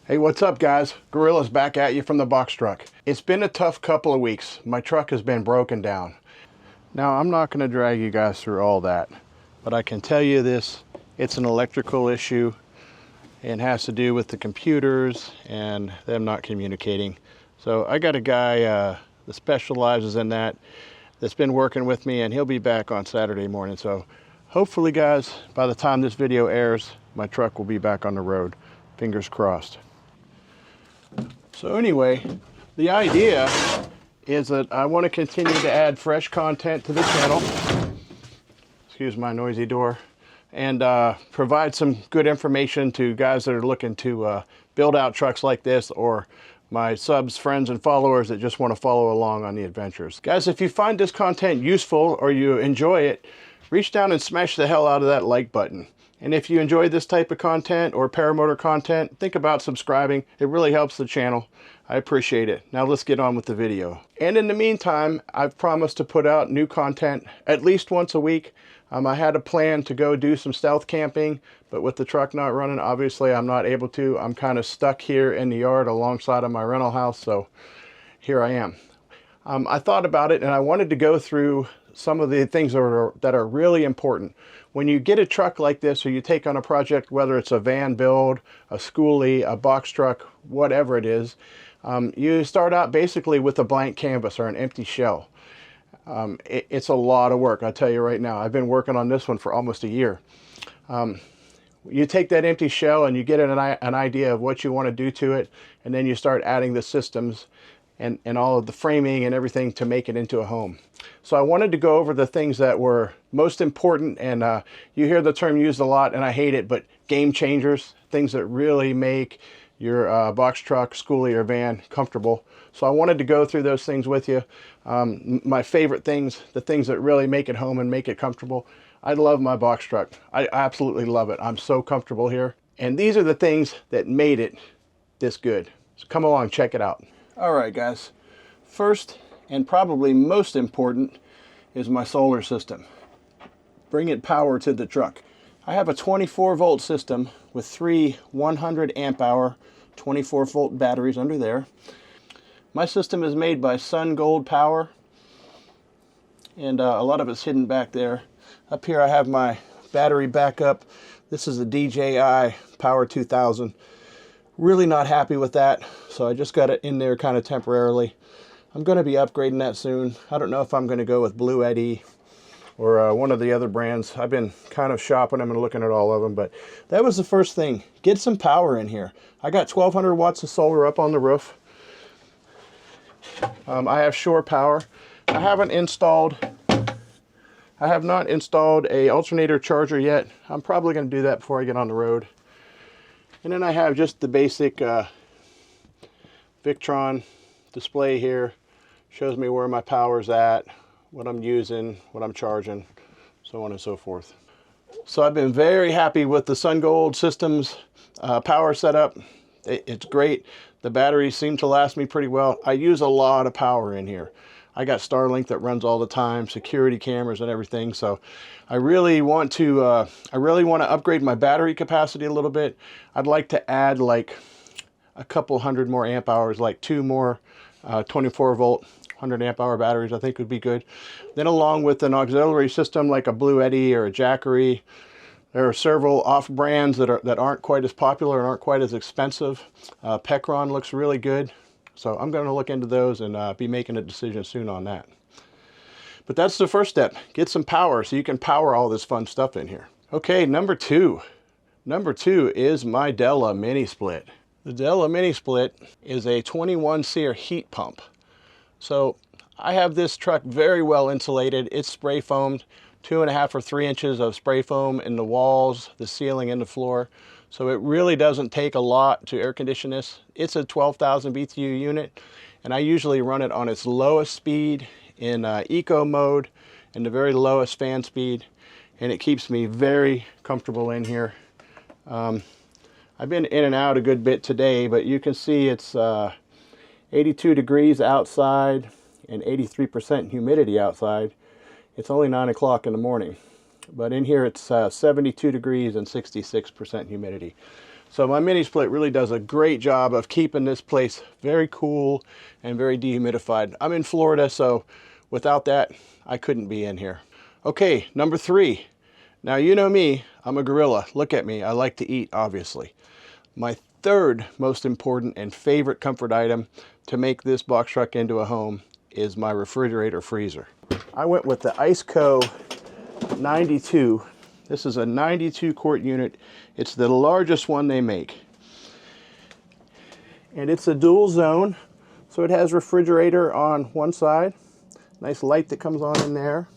Hey, what's up guys? Gorilla's back at you from the box truck. It's been a tough couple of weeks. My truck has been broken down. Now, I'm not going to drag you guys through all that, but I can tell you this, it's an electrical issue and has to do with the computers and them not communicating. So I got a guy that specializes in that that's been working with me, and he'll be back on Saturday morning. So hopefully guys, by the time this video airs, my truck will be back on the road. Fingers crossed. So anyway, the idea is that I want to continue to add fresh content to the channel. Excuse my noisy door. And provide some good information to guys that are looking to build out trucks like this, or my subs, friends, and followers that just want to follow along on the adventures. Guys, if you find this content useful or you enjoy it, reach down and smash the hell out of that like button. And if you enjoy this type of content or paramotor content, think about subscribing. It really helps the channel. I appreciate it. Now let's get on with the video. And in the meantime, I've promised to put out new content at least once a week. I had a plan to go do some stealth camping, but with the truck not running, obviously I'm not able to. I'm kind of stuck here in the yard alongside of my rental house, so here I am. I thought about it and I wanted to go through some of the things that are really important. When you get a truck like this, or you take on a project, whether it's a van build, a schoolie, a box truck, whatever it is, you start out basically with a blank canvas or an empty shell. It's a lot of work, I'll tell you right now. I've been working on this one for almost a year. You take that empty shell and you get an idea of what you want to do to it, and then you start adding the systems and all of the framing and everything to make it into a home. So I wanted to go over the things that were most important, and you hear the term used a lot, and I hate it, but game changers, things that really make your box truck, schoolie, or van comfortable. So I wanted to go through those things with you. My favorite things, the things that really make it home and make it comfortable. I love my box truck. I absolutely love it. I'm so comfortable here. And these are the things that made it this good. So come along, check it out. All right, guys. First, and probably most important, is my solar system. Bringing power to the truck. I have a 24-volt system with three 100 amp hour 24-volt batteries under there. My system is made by Sun Gold Power, and a lot of it's hidden back there. Up here I have my battery backup. This is a DJI Power 2000. Really not happy with that, so I just got it in there kind of temporarily. I'm going to be upgrading that soon. I don't know if I'm going to go with Blue Eddy or one of the other brands. I've been kind of shopping them and looking at all of them, but that was the first thing. Get some power in here. I got 1200 watts of solar up on the roof. I have shore power. I have not installed a alternator charger yet. I'm probably going to do that before I get on the road. And then I have just the basic Victron display here. Shows me where my power's at, what I'm using, what I'm charging, so on and so forth. So I've been very happy with the Sun Gold Systems power setup. It's great. The batteries seem to last me pretty well. I use a lot of power in here. I got Starlink that runs all the time, security cameras and everything. So I really want to upgrade my battery capacity a little bit. I'd like to add like a couple hundred more amp hours, like two more 24-volt 100 amp hour batteries, I think would be good. Then along with an auxiliary system like a Blue Eddy or a Jackery. There are several off brands that aren't quite as popular and aren't quite as expensive. Pecron looks really good. So I'm going to look into those and be making a decision soon on that. But that's the first step. Get some power so you can power all this fun stuff in here. Okay, number two. Number two is my Della Mini Split. The Della Mini Split is a 21 SEER heat pump. So I have this truck very well insulated. It's spray foamed, 2.5 or 3 inches of spray foam in the walls, the ceiling, and the floor. So it really doesn't take a lot to air condition this. It's a 12,000 BTU unit, and I usually run it on its lowest speed in eco mode and the very lowest fan speed, and it keeps me very comfortable in here. I've been in and out a good bit today, but you can see it's 82 degrees outside and 83% humidity outside. It's only 9 o'clock in the morning, but in here it's 72 degrees and 66% humidity. So my mini split really does a great job of keeping this place very cool and very dehumidified. I'm in Florida, so without that, I couldn't be in here. Okay, number 3. Now you know me, I'm a gorilla. Look at me, I like to eat, obviously. My third most important and favorite comfort item to make this box truck into a home is my refrigerator freezer. I went with the Iceco 92. This is a 92 quart unit. It's the largest one they make. And it's a dual zone, so it has refrigerator on one side, nice light that comes on in there.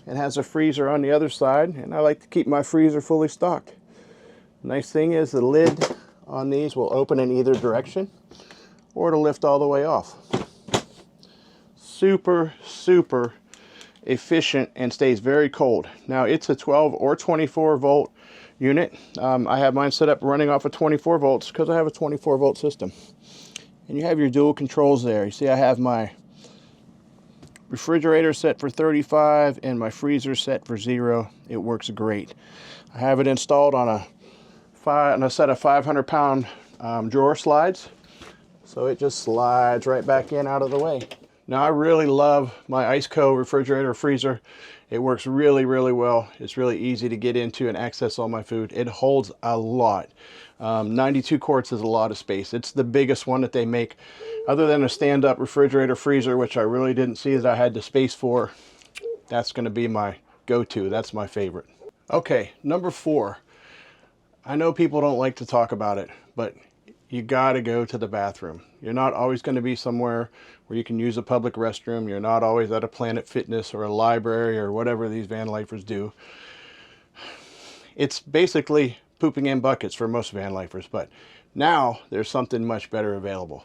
It has a freezer on the other side, and I like to keep my freezer fully stocked. Nice thing is the lid on these will open in either direction, or it'll lift all the way off. Super, super efficient and stays very cold. Now it's a 12 or 24 volt unit. I have mine set up running off of 24 volts because I have a 24 volt system. And you have your dual controls there. You see I have my refrigerator set for 35 and my freezer set for 0. It works great. I have it installed on a set of 500-pound drawer slides, so it just slides right back in out of the way. Now I really love my Iceco refrigerator freezer. It works really, really well. It's really easy to get into and access all my food. It holds a lot. 92 quarts is a lot of space. It's the biggest one that they make. Other than a stand-up refrigerator freezer, which I really didn't see that I had the space for, that's going to be my go-to. That's my favorite. Okay, number 4. I know people don't like to talk about it, but you gotta go to the bathroom. You're not always going to be somewhere where you can use a public restroom. You're not always at a Planet Fitness or a library or whatever these van lifers do. It's basically pooping in buckets for most van lifers, but now there's something much better available.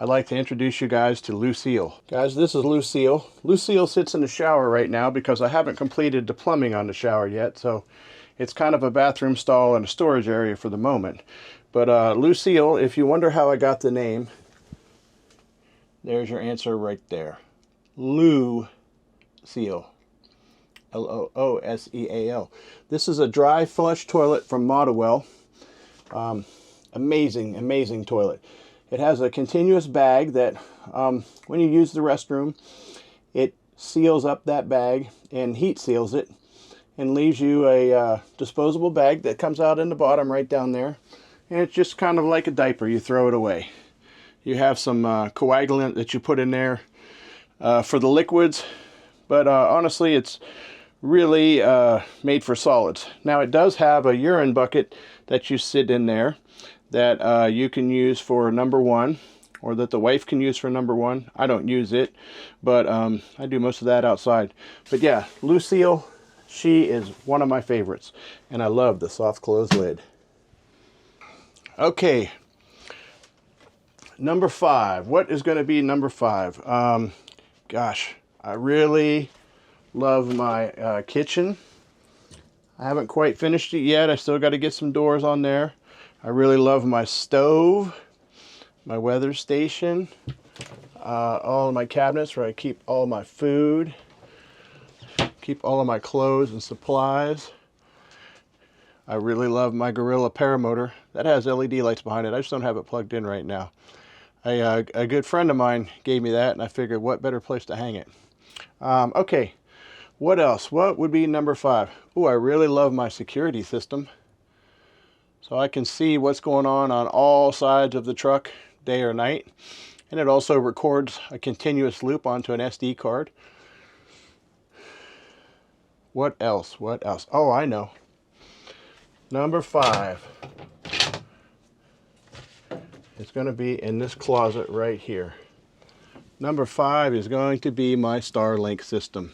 I'd like to introduce you guys to Lucille. Guys, this is Lucille. Lucille sits in the shower right now because I haven't completed the plumbing on the shower yet, so it's kind of a bathroom stall and a storage area for the moment. But Lucille, if you wonder how I got the name, there's your answer right there. Lucille. L-O-O-S-E-A-L. This is a dry flush toilet from Modewell. Amazing, amazing toilet. It has a continuous bag that when you use the restroom, it seals up that bag and heat seals it and leaves you a disposable bag that comes out in the bottom right down there. And it's just kind of like a diaper. You throw it away. You have some coagulant that you put in there for the liquids, but honestly it's really made for solids. Now it does have a urine bucket that you sit in there that you can use for number 1, or that the wife can use for number 1. I don't use it, but I do most of that outside. But yeah, Lucille, she is one of my favorites, and I love the soft close lid. Okay, number 5. What is going to be number 5? Gosh, I really love my kitchen. I haven't quite finished it yet. I still got to get some doors on there. I really love my stove, my weather station, all of my cabinets where I keep all my food, keep all of my clothes and supplies. I really love my Gorilla paramotor. That has LED lights behind it. I just don't have it plugged in right now. A good friend of mine gave me that, and I figured what better place to hang it. Okay, what else? What would be number 5? Oh, I really love my security system. So I can see what's going on all sides of the truck, day or night. And it also records a continuous loop onto an SD card. What else? What else? Oh, I know. Number 5. It's going to be in this closet right here. Number 5 is going to be my Starlink system.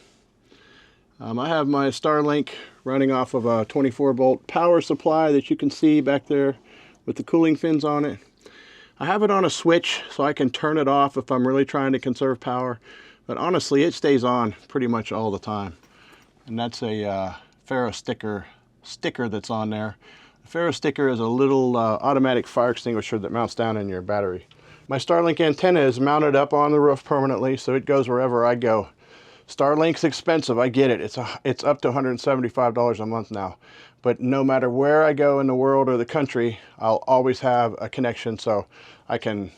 I have my Starlink running off of a 24 volt power supply that you can see back there with the cooling fins on it. I have it on a switch so I can turn it off if I'm really trying to conserve power, but honestly it stays on pretty much all the time. And that's a ferro sticker that's on there. The ferro sticker is a little automatic fire extinguisher that mounts down in your battery. My Starlink antenna is mounted up on the roof permanently, so it goes wherever I go. Starlink's expensive, I get it. It's up to $175 a month now. but no matter where I go in the world or the country, I'll always have a connection, so I can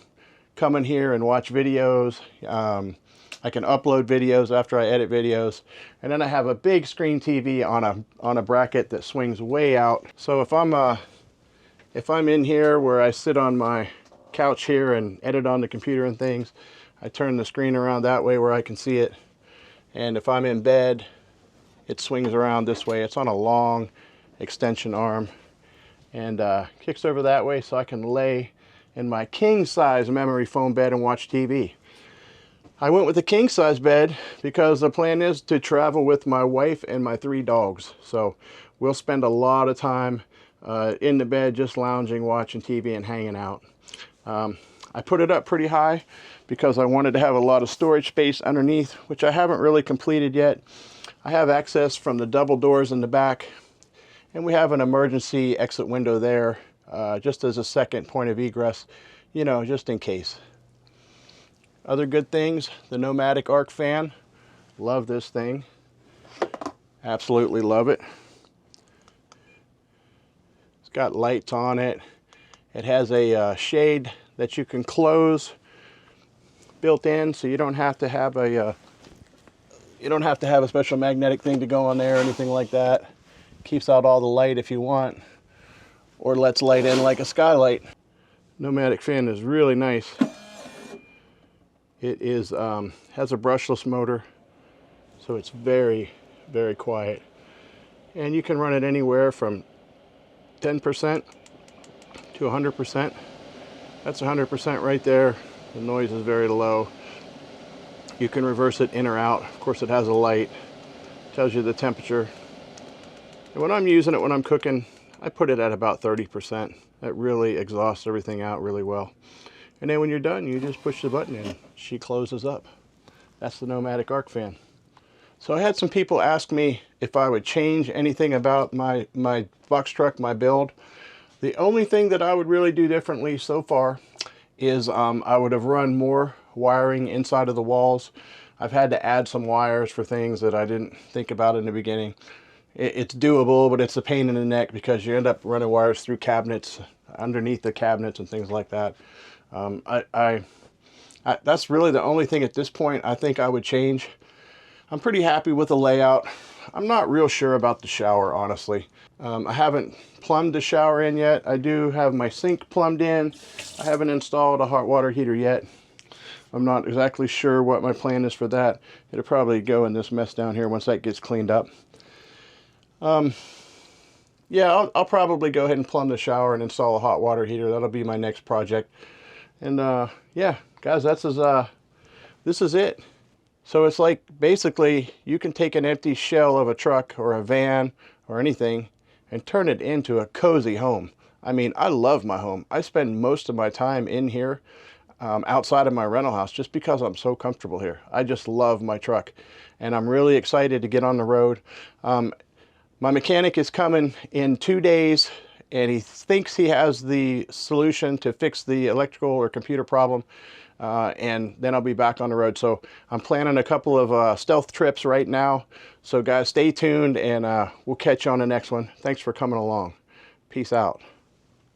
come in here and watch videos. I can upload videos after I edit videos, and then I have a big screen TV on a bracket that swings way out. So if I'm in here where I sit on my couch here and edit on the computer and things, I turn the screen around that way where I can see it. And if I'm in bed, it swings around this way. It's on a long extension arm and kicks over that way, so I can lay in my king size memory foam bed and watch TV. I went with a king size bed because the plan is to travel with my wife and my 3 dogs. So we'll spend a lot of time in the bed just lounging, watching TV and hanging out. I put it up pretty high because I wanted to have a lot of storage space underneath, which I haven't really completed yet. I have access from the double doors in the back, and we have an emergency exit window there just as a second point of egress, you know, just in case. Other good things, the Nomadic Arc fan. Love this thing. Absolutely love it. It's got lights on it. It has a shade that you can close built in, so you don't have to have a special magnetic thing to go on there or anything like that. Keeps out all the light if you want, or lets light in like a skylight. Nomadic fan is really nice. It is has a brushless motor, so it's very, very quiet. And you can run it anywhere from 10% to 100%. That's 100% right there. The noise is very low. You can reverse it in or out. Of course, it has a light, tells you the temperature. And when I'm using it, when I'm cooking, I put it at about 30%. That really exhausts everything out really well. And then when you're done, you just push the button and she closes up. That's the Nomadic Arc fan. So I had some people ask me if I would change anything about my box truck, my build. The only thing that I would really do differently so far is I would have run more wiring inside of the walls. I've had to add some wires for things that I didn't think about in the beginning. It's doable, but it's a pain in the neck because you end up running wires through cabinets, underneath the cabinets and things like that. That's really the only thing at this point I think I would change. I'm pretty happy with the layout. I'm not real sure about the shower, honestly. I haven't plumbed the shower in yet. I do have my sink plumbed in. I haven't installed a hot water heater yet. I'm not exactly sure what my plan is for that. It'll probably go in this mess down here once that gets cleaned up. Yeah, I'll probably go ahead and plumb the shower and install a hot water heater. That'll be my next project. And yeah, guys, this is it. So it's like basically you can take an empty shell of a truck or a van or anything and turn it into a cozy home. I mean, I love my home. I spend most of my time in here outside of my rental house just because I'm so comfortable here. I just love my truck and I'm really excited to get on the road. My mechanic is coming in 2 days and he thinks he has the solution to fix the electrical or computer problem. And then I'll be back on the road. So I'm planning a couple of stealth trips right now. So guys, stay tuned and we'll catch you on the next one. Thanks for coming along. Peace out.